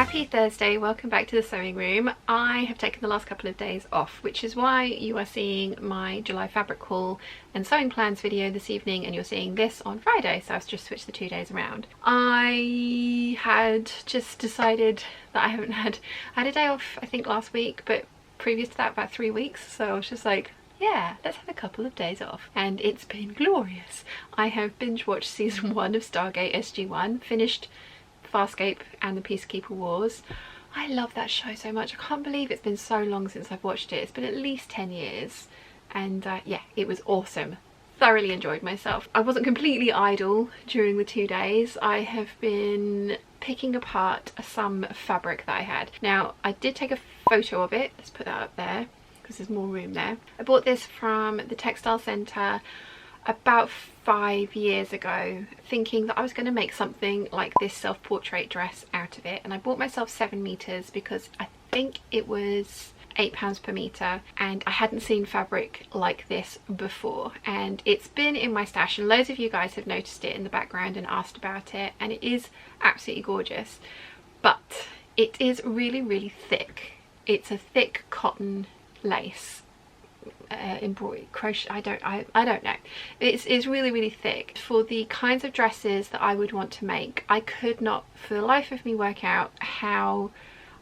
Happy Thursday, welcome back to the sewing room. I have taken the last couple of days off, which is why you are seeing my July fabric haul and sewing plans video this evening, and you're seeing this on Friday, so I've just switched the 2 days around. I had just decided that I had a day off I think last week, but previous to that about 3 weeks, so I was just like, yeah, let's have a couple of days off, and it's been glorious. I have binge watched season 1 of Stargate SG-1, finished Farscape and the Peacekeeper Wars. I love that show so much. I can't believe it's been so long since I've watched it. It's been at least 10 years, and yeah, it was awesome. Thoroughly enjoyed myself. I wasn't completely idle during the 2 days. I have been picking apart some fabric that I had. Now, I did take a photo of it. Let's put that up there because there's more room there. I bought this from the Textile Centre about 5 years ago, thinking that I was going to make something like this self-portrait dress out of it, and I bought myself 7 meters because I think it was £8 per meter, and I hadn't seen fabric like this before, and it's been in my stash, and loads of you guys have noticed it in the background and asked about it, and it is absolutely gorgeous, but it is really thick. It's a thick cotton lace, embroidered crochet, I don't know. It's really thick. For the kinds of dresses that I would want to make, I could not for the life of me work out how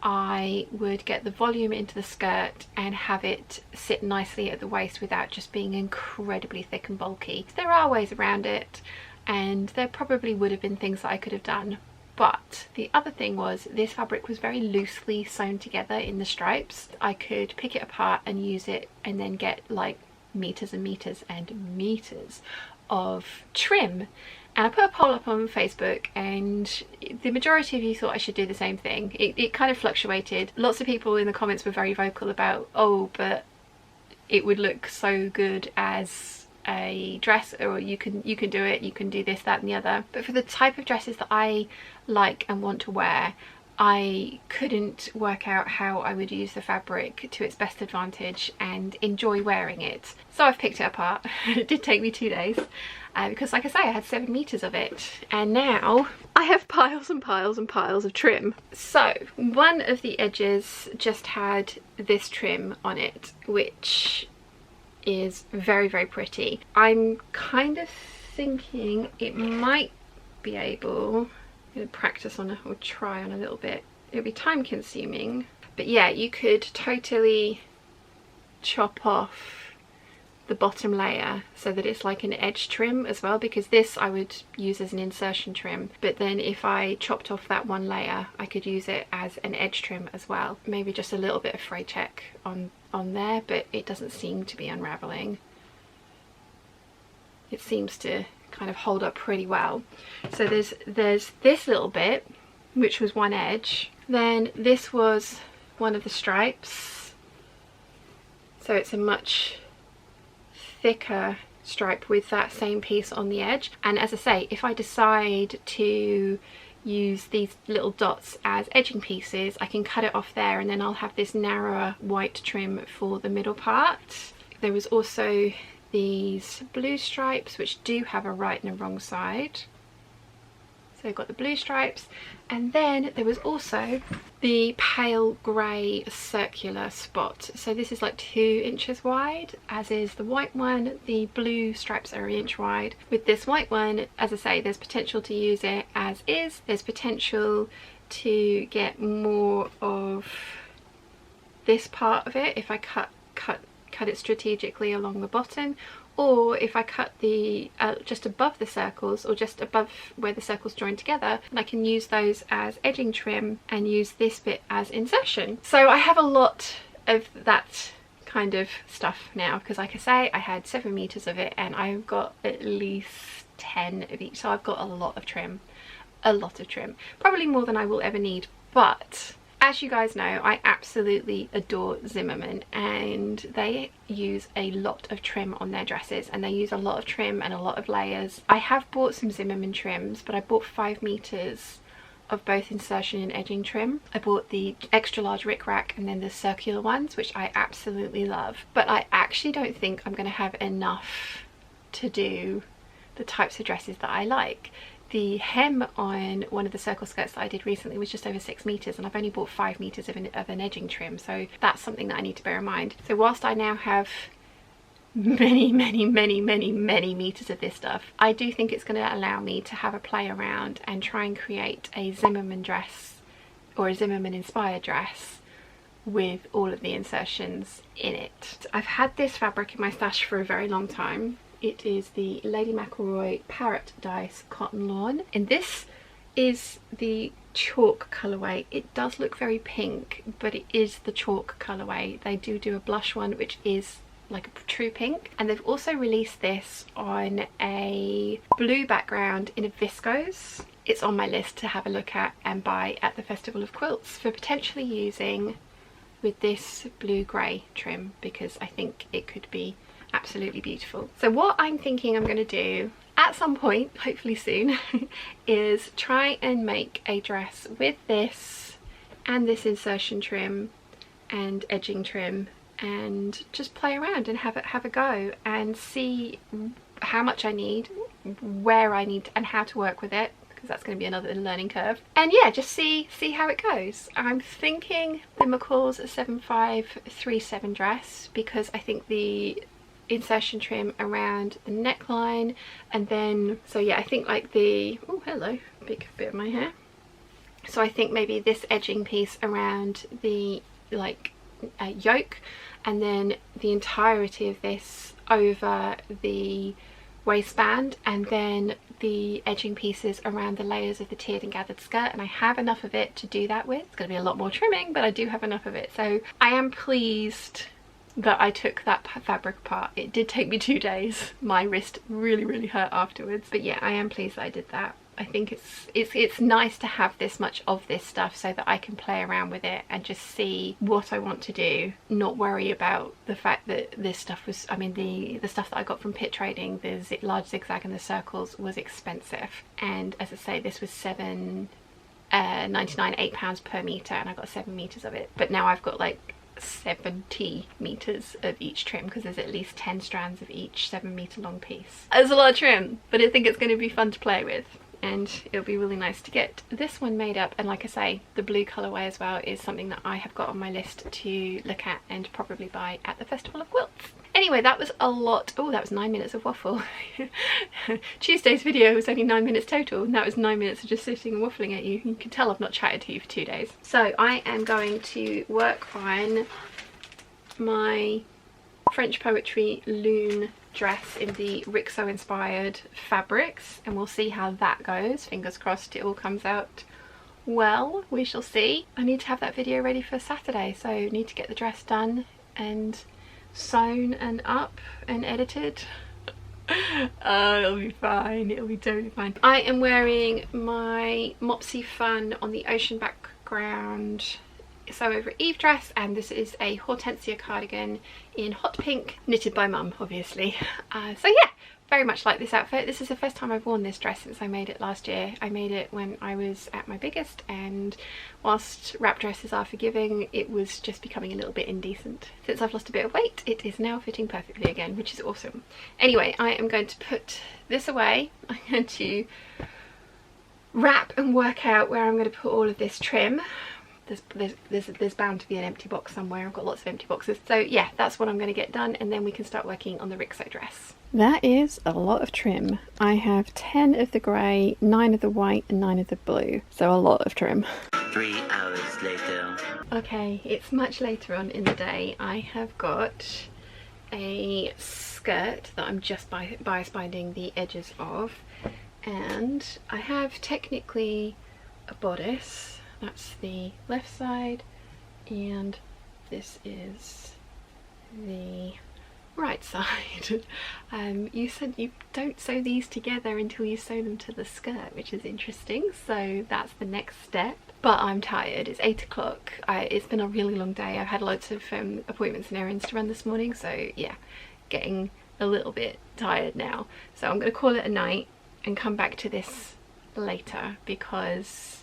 I would get the volume into the skirt and have it sit nicely at the waist without just being incredibly thick and bulky. There are ways around it, and there probably would have been things that I could have done. But the other thing was, this fabric was very loosely sewn together in the stripes. I could pick it apart and use it and then get like meters and meters and meters of trim. And I put a poll up on Facebook, and the majority of you thought I should do the same thing. It kind of fluctuated. Lots of people in the comments were very vocal about, oh, but it would look so good as a dress, or you can do it, you can do this, that and the other. But for the type of dresses that I like and want to wear, I couldn't work out how I would use the fabric to its best advantage and enjoy wearing it. So I've picked it apart. It did take me 2 days because, like I say, I had 7 meters of it, and now I have piles and piles and piles of trim. So one of the edges just had this trim on it, which is very pretty. I'm kind of thinking it might be able, I'm going to practice on or try on a little bit. It'll be time consuming, but yeah, you could totally chop off the bottom layer so that it's like an edge trim as well, because this I would use as an insertion trim, but then if I chopped off that one layer I could use it as an edge trim as well. Maybe just a little bit of fray check on there, but it doesn't seem to be unraveling. It seems to kind of hold up pretty well. So there's this little bit, which was one edge, then this was one of the stripes, so it's a much thicker stripe with that same piece on the edge. And as I say, if I decide to use these little dots as edging pieces, I can cut it off there, and then I'll have this narrower white trim for the middle part. There was also these blue stripes, which do have a right and a wrong side. So I've got the blue stripes, and then there was also the pale grey circular spot. So this is like 2 inches wide, as is the white one. The blue stripes are 1 inch wide. With this white one, as I say, there's potential to use it as is. There's potential to get more of this part of it if I cut it strategically along the bottom, or if I cut the just above the circles, or just above where the circles join together, and I can use those as edging trim and use this bit as insertion. So I have a lot of that kind of stuff now, because like I say, I had 7 meters of it and I've got at least 10 of each, so I've got a lot of trim, probably more than I will ever need. But as you guys know, I absolutely adore Zimmermann, and they use a lot of trim on their dresses, and they use a lot of trim and a lot of layers. I have bought some Zimmermann trims, but I bought 5 meters of both insertion and edging trim. I bought the extra large rickrack and then the circular ones, which I absolutely love, but I actually don't think I'm going to have enough to do the types of dresses that I like. the hem on one of the circle skirts that I did recently was just over 6 meters, and I've only bought 5 meters of an edging trim, so that's something that I need to bear in mind. So whilst I now have many meters of this stuff, I do think it's going to allow me to have a play around and try and create a Zimmermann dress, or a Zimmermann inspired dress, with all of the insertions in it. I've had this fabric in my stash for a very long time. It is the Lady McElroy Parrot Dice Cotton Lawn, and this is the chalk colourway. It does look very pink, but it is the chalk colourway. They do a blush one which is like a true pink, and they've also released this on a blue background in a viscose. It's on my list to have a look at and buy at the Festival of Quilts for potentially using with this blue grey trim, because I think it could be absolutely beautiful. So what I'm thinking I'm going to do at some point, hopefully soon, is try and make a dress with this and this insertion trim and edging trim, and just play around and have a go and see how much I need, where I need, and how to work with it, because that's going to be another learning curve. And yeah, just see how it goes. I'm thinking the McCall's 7537 dress, because I think the insertion trim around the neckline, and then, so yeah, I think like the, oh hello, big bit of my hair. So I think maybe this edging piece around the like yoke, and then the entirety of this over the waistband, and then the edging pieces around the layers of the tiered and gathered skirt. And I have enough of it to do that with. It's going to be a lot more trimming, but I do have enough of it. So I am pleased that I took that fabric apart. It did take me 2 days. My wrist really hurt afterwards, but yeah, I am pleased that I did that. I think it's nice to have this much of this stuff so that I can play around with it and just see what I want to do, not worry about the fact that this stuff was, I mean, the stuff that I got from Pit Trading, the large zigzag and the circles, was expensive, and as I say, this was £7.99, £8 per metre, and I got 7 meters of it. But now I've got like 70 meters of each trim, because there's at least 10 strands of each 7 meter long piece. There's a lot of trim, but I think it's going to be fun to play with, and it'll be really nice to get this one made up. And like I say, the blue colourway as well is something that I have got on my list to look at and probably buy at the Festival of Quilts. Anyway, that was a lot. Oh, that was 9 minutes of waffle. Tuesday's video was only 9 minutes total, and that was 9 minutes of just sitting and waffling at you. You can tell I've not chatted to you for 2 days. So I am going to work on my French Poetry Lune dress in the Rixo inspired fabrics, and we'll see how that goes. Fingers crossed it all comes out well. We shall see. I need to have that video ready for Saturday, so I need to get the dress done and sewn and up and edited. It'll be fine, it'll be totally fine. I am wearing my Mopsey Fun on the Ocean background sew over Eve dress, and this is a Hortensia cardigan in hot pink, knitted by mum, obviously. So yeah, very much like this outfit. This is the first time I've worn this dress since I made it last year. I made it when I was at my biggest, and whilst wrap dresses are forgiving, it was just becoming a little bit indecent. Since I've lost a bit of weight, it is now fitting perfectly again, which is awesome. Anyway, I am going to put this away. I'm going to wrap and work out where I'm going to put all of this trim. There's bound to be an empty box somewhere. I've got lots of empty boxes. So yeah, that's what I'm going to get done, and then we can start working on the Rixo dress. That is a lot of trim. I have 10 of the grey, 9 of the white and 9 of the blue. So a lot of trim. 3 hours later. Okay, it's much later on in the day. I have got a skirt that I'm just bias binding the edges of, and I have technically a bodice. That's the left side, and this is the right side. You said you don't sew these together until you sew them to the skirt, which is interesting, so that's the next step. But I'm tired. It's 8 o'clock. It's been a really long day. I've had lots of appointments and errands to run this morning, so yeah, getting a little bit tired now. So I'm going to call it a night and come back to this later, because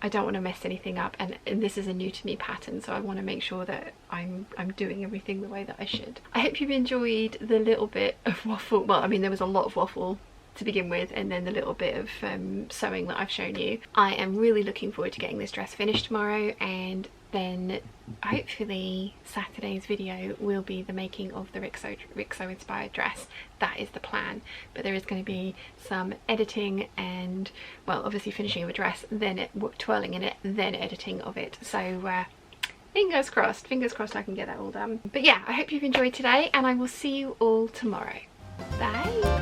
I don't want to mess anything up, and this is a new to me pattern, so I want to make sure that I'm doing everything the way that I should. I hope you've enjoyed the little bit of waffle. Well, I mean, there was a lot of waffle to begin with, and then the little bit of sewing that I've shown you. I am really looking forward to getting this dress finished tomorrow, and then hopefully Saturday's video will be the making of the Rixo inspired dress. That is the plan, but there is going to be some editing and, well, obviously finishing of a dress, then twirling in it, then editing of it. So fingers crossed I can get that all done. But yeah, I hope you've enjoyed today, and I will see you all tomorrow. Bye.